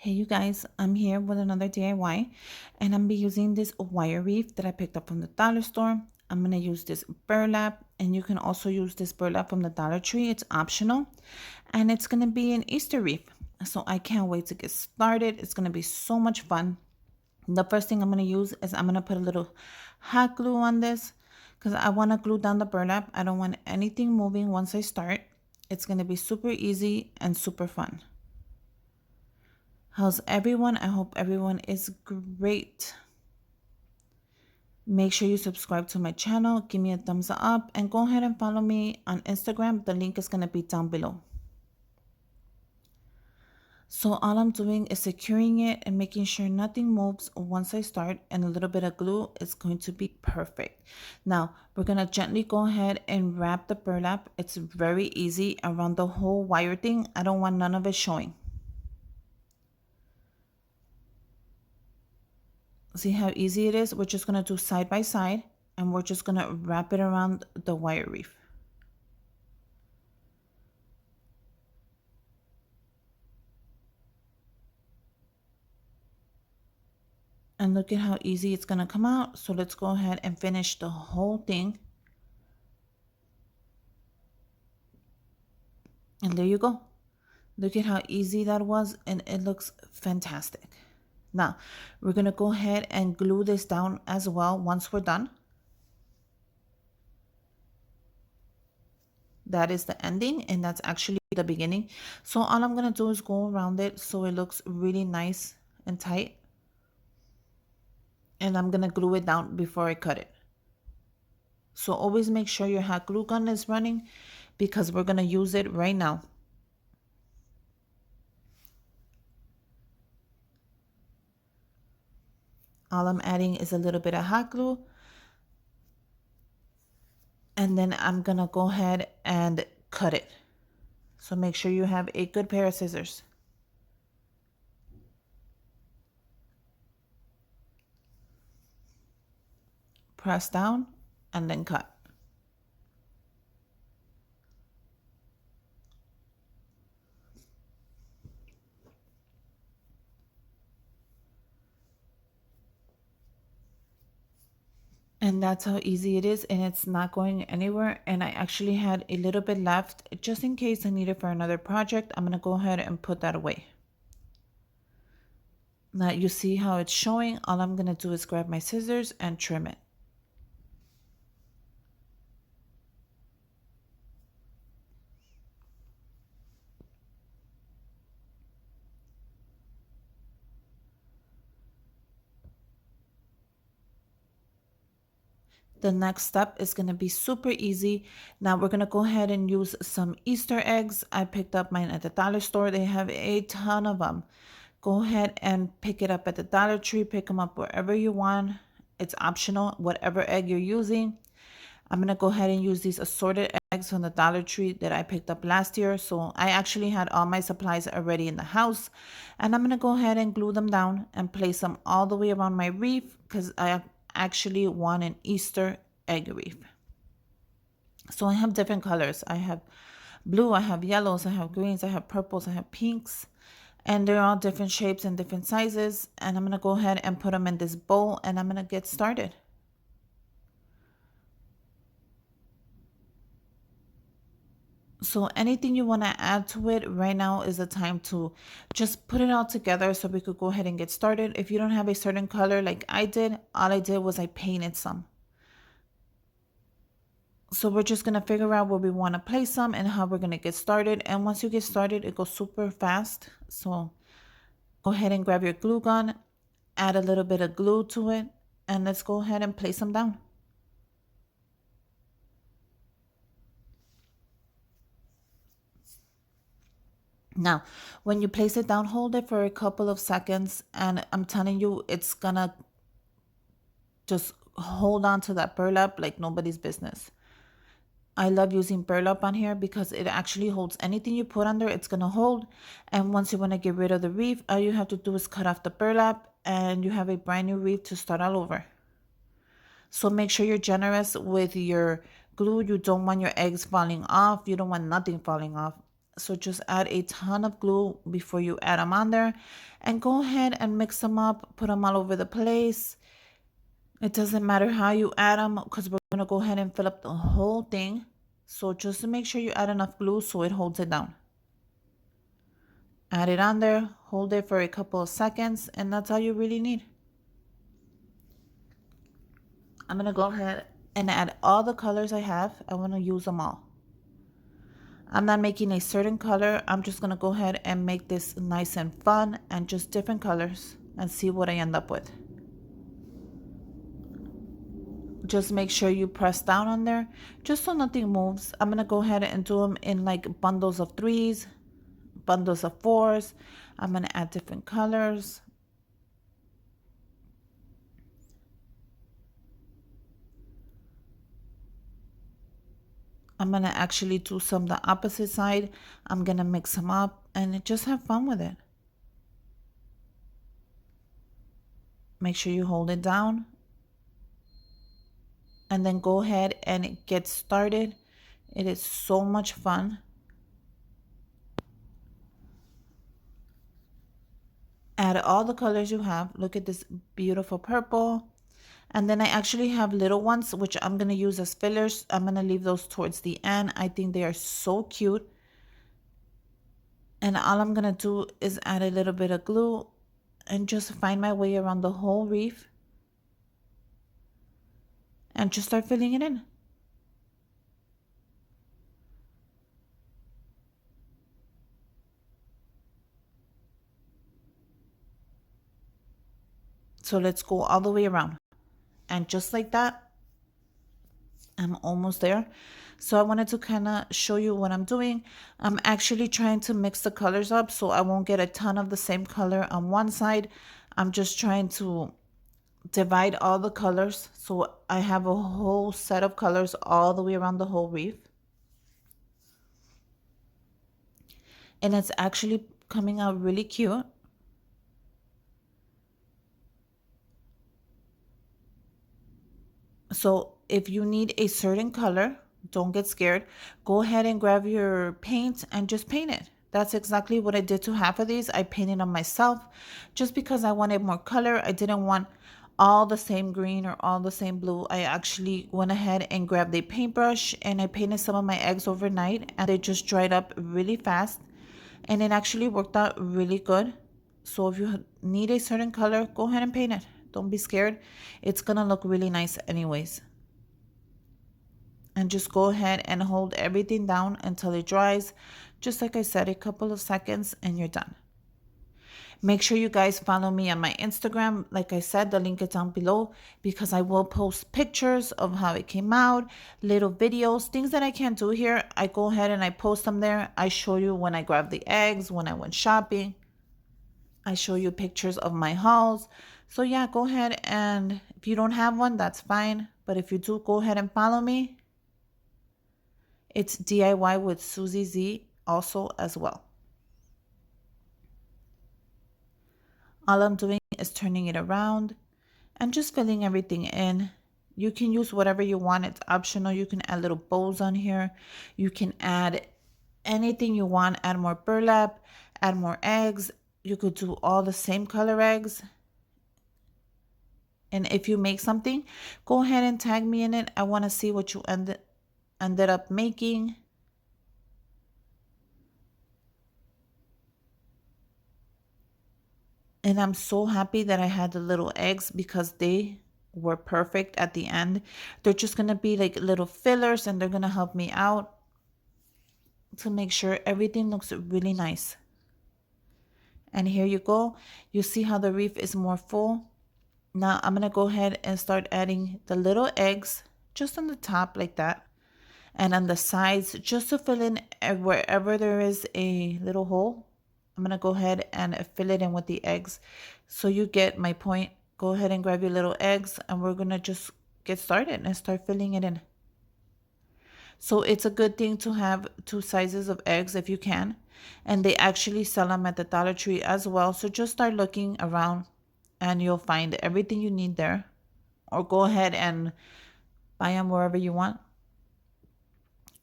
Hey you guys, I'm here with another DIY and I'm be using this wire wreath that I picked up from the dollar store. I'm going to use this burlap and you can also use this burlap from the Dollar Tree. It's optional and it's going to be an Easter wreath. So I can't wait to get started. It's going to be so much fun. The first thing I'm going to use is I'm going to put a little hot glue on this because I want to glue down the burlap. I don't want anything moving once I start. It's going to be super easy and super fun. How's everyone? I hope everyone is great. Make sure you subscribe to my channel, give me a thumbs up, and go ahead and follow me on Instagram. The link is going to be down below. So all I'm doing is securing it and making sure nothing moves once I start, and a little bit of glue is going to be perfect. Now we're going to gently go ahead and wrap the burlap. It's very easy around the whole wire thing. I don't want none of it showing. See how easy it is? We're just going to do side by side and we're just going to wrap it around the wire wreath. And look at how easy it's going to come out. So let's go ahead and finish the whole thing. And there you go. Look at how easy that was and it looks fantastic. Now we're going to go ahead and glue this down as well once we're done. That is the ending and that's actually the beginning. So all I'm going to do is go around it so it looks really nice and tight. And I'm going to glue it down before I cut it. So always make sure your hot glue gun is running because we're going to use it right now. All I'm adding is a little bit of hot glue. And then I'm going to go ahead and cut it. So make sure you have a good pair of scissors. Press down and then cut. And that's how easy it is, and it's not going anywhere. And I actually had a little bit left just in case I need it for another project. I'm going to go ahead and put that away. Now you see how it's showing. All I'm going to do is grab my scissors and trim it. The next step is going to be super easy. Now we're going to go ahead and use some Easter eggs. I picked up mine at the dollar store. They have a ton of them. Go ahead and pick it up at the Dollar Tree. Pick them up wherever you want. It's optional, whatever egg you're using. I'm going to go ahead and use these assorted eggs from the Dollar Tree that I picked up last year. So I actually had all my supplies already in the house. And I'm going to go ahead and glue them down and place them all the way around my wreath because I actually want an Easter egg wreath. So I have different colors. I have blue, I have yellows, I have greens, I have purples, I have pinks. And they're all different shapes and different sizes. And I'm going to go ahead and put them in this bowl and I'm going to get started. So anything you want to add to it right now is the time to just put it all together so we could go ahead and get started. If you don't have a certain color like I did, all I did was I painted some. So we're just going to figure out where we want to place them and how we're going to get started. And once you get started, it goes super fast. So go ahead and grab your glue gun, add a little bit of glue to it, and let's go ahead and place them down. Now, when you place it down, hold it for a couple of seconds, and I'm telling you, it's gonna just hold on to that burlap like nobody's business. I love using burlap on here because it actually holds anything you put under, it's gonna hold. And once you wanna get rid of the wreath, all you have to do is cut off the burlap and you have a brand new wreath to start all over. So make sure you're generous with your glue. You don't want your eggs falling off. You don't want nothing falling off. So just add a ton of glue before you add them on there, and go ahead and mix them up, put them all over the place. It doesn't matter how you add them because we're going to go ahead and fill up the whole thing. So just to make sure you add enough glue so it holds it down. Add it on there, hold it for a couple of seconds, and that's all you really need. I'm going to go ahead and add all the colors I have. I want to use them all. I'm not making a certain color. I'm just going to go ahead and make this nice and fun and just different colors and see what I end up with. Just make sure you press down on there just so nothing moves. I'm going to go ahead and do them in like bundles of 3s, bundles of 4s. I'm going to add different colors. I'm going to actually do some the opposite side. I'm going to mix them up and just have fun with it. Make sure you hold it down and then go ahead and get started. It is so much fun. Add all the colors you have. Look at this beautiful purple. And then I actually have little ones, which I'm going to use as fillers. I'm going to leave those towards the end. I think they are so cute. And all I'm going to do is add a little bit of glue and just find my way around the whole wreath. And just start filling it in. So let's go all the way around. And just like that, I'm almost there. So I wanted to kind of show you what I'm doing. I'm actually trying to mix the colors up so I won't get a ton of the same color on one side. I'm just trying to divide all the colors so I have a whole set of colors all the way around the whole wreath. And it's actually coming out really cute. So if you need a certain color, don't get scared. Go ahead and grab your paint and just paint it. That's exactly what I did to half of these. I painted them myself just because I wanted more color. I didn't want all the same green or all the same blue. I actually went ahead and grabbed a paintbrush and I painted some of my eggs overnight and they just dried up really fast. And it actually worked out really good. So if you need a certain color, go ahead and paint it. Don't be scared. It's gonna look really nice anyways. And just go ahead and hold everything down until it dries. Just like I said, a couple of seconds and you're done. Make sure you guys follow me on my Instagram. Like I said, the link is down below because I will post pictures of how it came out, little videos, things that I can't do here. I go ahead and I post them there. I show you when I grabbed the eggs, when I went shopping. I show you pictures of my hauls. So yeah, go ahead and if you don't have one, that's fine. But if you do, go ahead and follow me. It's DIY with Susie Z also as well. All I'm doing is turning it around and just filling everything in. You can use whatever you want. It's optional. You can add little bows on here. You can add anything you want. Add more burlap, add more eggs. You could do all the same color eggs. And if you make something, go ahead and tag me in it. I want to see what you ended up making. And I'm so happy that I had the little eggs because they were perfect at the end. They're just going to be like little fillers and they're going to help me out to make sure everything looks really nice. And here you go. You see how the wreath is more full. Now I'm going to go ahead and start adding the little eggs just on the top like that. And on the sides, just to fill in wherever there is a little hole. I'm going to go ahead and fill it in with the eggs. So you get my point. Go ahead and grab your little eggs and we're going to just get started and start filling it in. So it's a good thing to have two sizes of eggs if you can. And they actually sell them at the Dollar Tree as well. So just start looking around and you'll find everything you need there. Or go ahead and buy them wherever you want.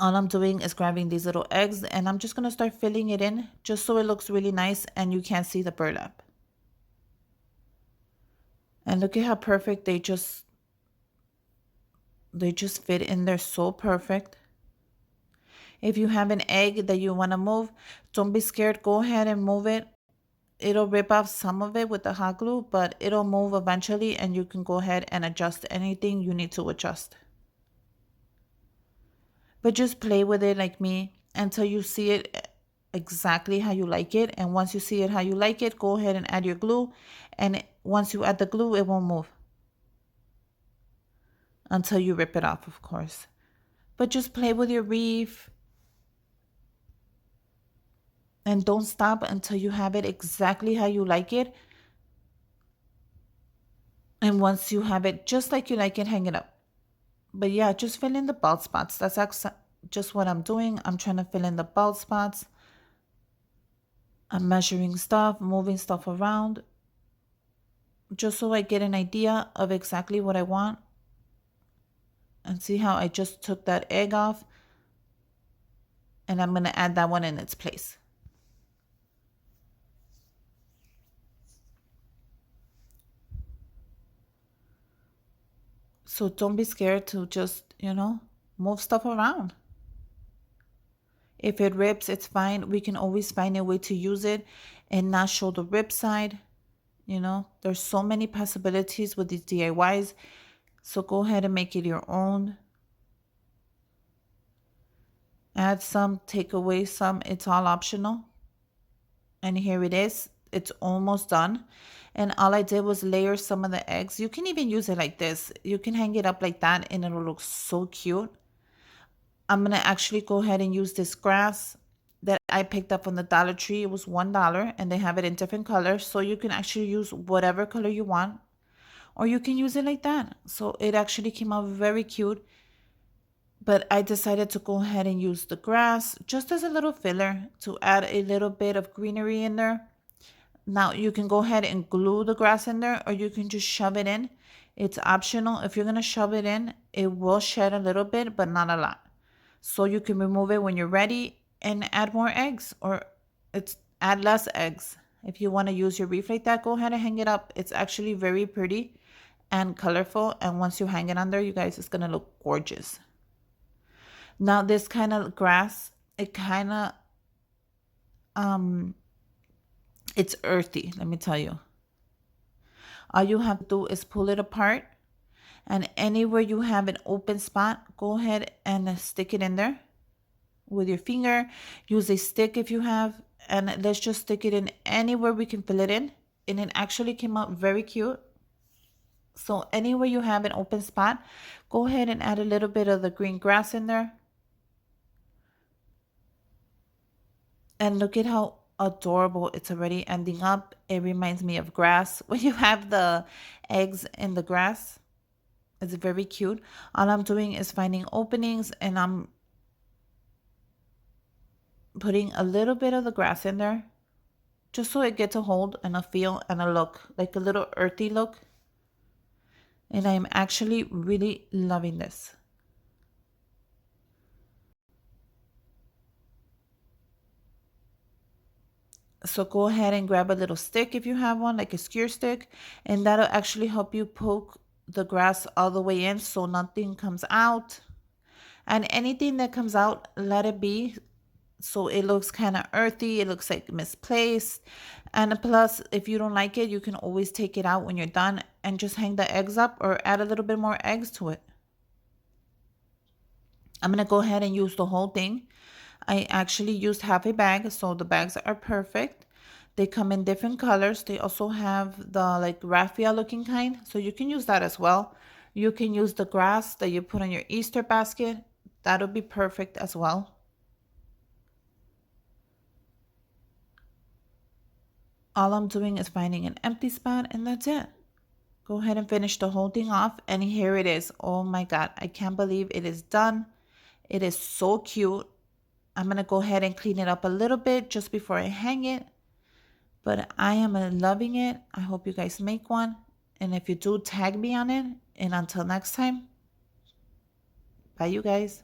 All I'm doing is grabbing these little eggs and I'm just going to start filling it in just so it looks really nice and you can't see the burlap. And look at how perfect they just fit in there, so perfect. If you have an egg that you want to move, don't be scared. Go ahead and move it. It'll rip off some of it with the hot glue, but it'll move eventually and you can go ahead and adjust anything you need to adjust. But just play with it like me until you see it exactly how you like it. And once you see it how you like it, go ahead and add your glue. And once you add the glue, it won't move until you rip it off, of course. But just play with your wreath and don't stop until you have it exactly how you like it. And once you have it just like you like it, hang it up. But yeah, just fill in the bald spots. That's just what I'm doing. I'm trying to fill in the bald spots. I'm measuring stuff, moving stuff around, just so I get an idea of exactly what I want. And see how I just took that egg off and I'm going to add that one in its place. So don't be scared to just, move stuff around. If it rips, it's fine. We can always find a way to use it and not show the rip side. There's so many possibilities with these DIYs. So go ahead and make it your own. Add some, take away some. It's all optional. And here it is. It's almost done. And all I did was layer some of the eggs. You can even use it like this. You can hang it up like that and it'll look so cute. I'm going to actually go ahead and use this grass that I picked up from the Dollar Tree. It was $1 and they have it in different colors. So you can actually use whatever color you want. Or you can use it like that. So it actually came out very cute. But I decided to go ahead and use the grass just as a little filler to add a little bit of greenery in there. Now you can go ahead and glue the grass in there or you can just shove it in. It's optional. If you're going to shove it in, it will shed a little bit, but not a lot. So you can remove it when you're ready and add more eggs or add less eggs. If you want to use your wreath like that, go ahead and hang it up. It's actually very pretty and colorful. And once you hang it on there, you guys, it's going to look gorgeous. Now this kind of grass, it kind of, it's earthy, let me tell you. All you have to do is pull it apart and anywhere you have an open spot, go ahead and stick it in there with your finger. Use a stick if you have, and let's just stick it in anywhere we can fill it in. And it actually came out very cute. So anywhere you have an open spot, go ahead and add a little bit of the green grass in there. And look at how adorable it's already ending up. It reminds me of grass. When you have the eggs in the grass, it's very cute. All I'm doing is finding openings and I'm putting a little bit of the grass in there just so it gets a hold and a feel and a look, like a little earthy look. And I'm actually really loving this. So go ahead and grab a little stick if you have one, like a skewer stick, and that'll actually help you poke the grass all the way in so nothing comes out. And anything that comes out, let it be. So it looks kind of earthy. It looks like misplaced. And plus, if you don't like it, you can always take it out when you're done and just hang the eggs up or add a little bit more eggs to it. I'm going to go ahead and use the whole thing. I actually used half a bag, so the bags are perfect. They come in different colors. They also have the like raffia looking kind, so you can use that as well. You can use the grass that you put on your Easter basket. That'll be perfect as well. All I'm doing is finding an empty spot and that's it. Go ahead and finish the whole thing off and here it is. Oh my God, I can't believe it is done. It is so cute. I'm going to go ahead and clean it up a little bit just before I hang it. But I am loving it. I hope you guys make one. And if you do, tag me on it. And until next time, bye you guys.